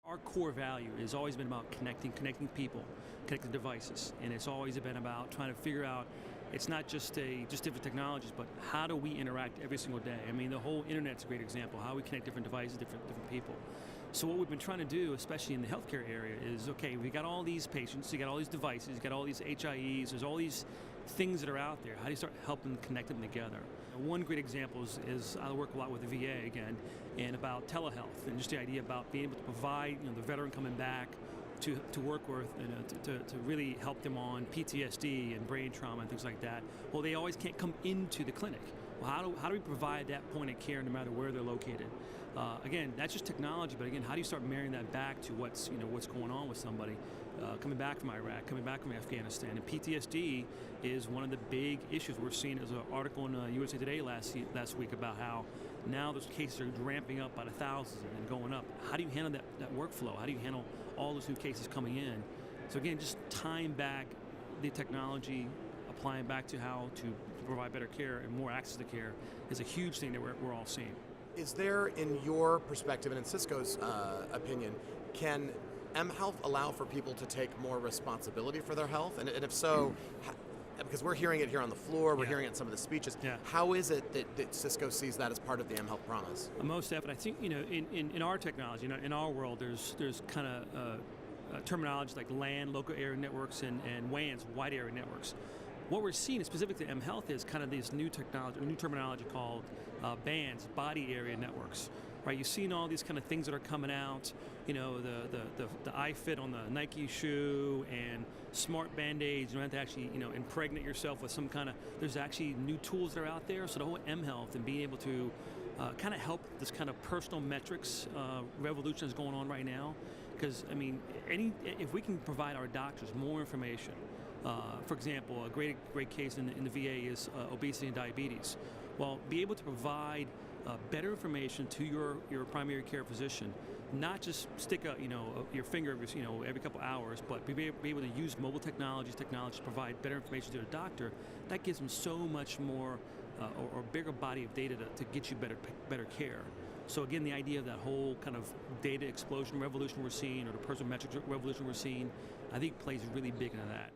Our core value has always been about connecting people, connecting devices, and it's always been about trying to figure out. It's not just different technologies, but how do we interact every single day? I mean, the whole internet's a great example. How we connect different devices, different people. So what we've been trying to do, especially in the healthcare area, is okay. We got all these patients, you got all these devices, you got all these HIEs. There's all these things that are out there. How do you start helping connect them together? One great example is I work a lot with the VA again, and about telehealth, and just the idea about being able to provide, the veteran coming back to work with, to really help them on PTSD and brain trauma and things like that. Well, they always can't come into the clinic. Well, how do we provide that point of care no matter where they're located? Again, that's just technology, but again, how do you start marrying that back to what's going on with somebody coming back from Iraq, coming back from Afghanistan? And PTSD is one of the big issues we're seeing. As an article in USA Today last week about how now those cases are ramping up by the thousands and going up. How do you handle that workflow? How do you handle all those new cases coming in? So again, just tying back the technology, applying back to how to provide better care and more access to care is a huge thing that we're all seeing. Is there, in your perspective and in Cisco's opinion, can mHealth allow for people to take more responsibility for their health? And if so, because we're hearing it here on the floor, we're hearing it in some of the speeches, how is it that Cisco sees that as part of the mHealth promise? Most definitely. I think, in our technology, in our world, there's kind of terminology like LAN, local area networks, and WANs, wide area networks. What we're seeing specific to mHealth is kind of this new technology, new terminology called bands, body area networks. Right, you've seen all these kind of things that are coming out. The iFit on the Nike shoe and smart Band-Aids. You don't have to actually impregnate yourself with some kind of. There's actually new tools that are out there. So the whole mHealth and being able to kind of help this kind of personal metrics revolution that's going on right now. Because I mean, if we can provide our doctors more information. For example, a great case in the VA is obesity and diabetes. Well, be able to provide better information to your primary care physician, not just stick your finger every couple hours, but be able to use mobile technologies to provide better information to the doctor. That gives them so much more or bigger body of data to get you better care. So again, the idea of that whole kind of data explosion revolution we're seeing, or the personal metrics revolution we're seeing, I think plays really big into that.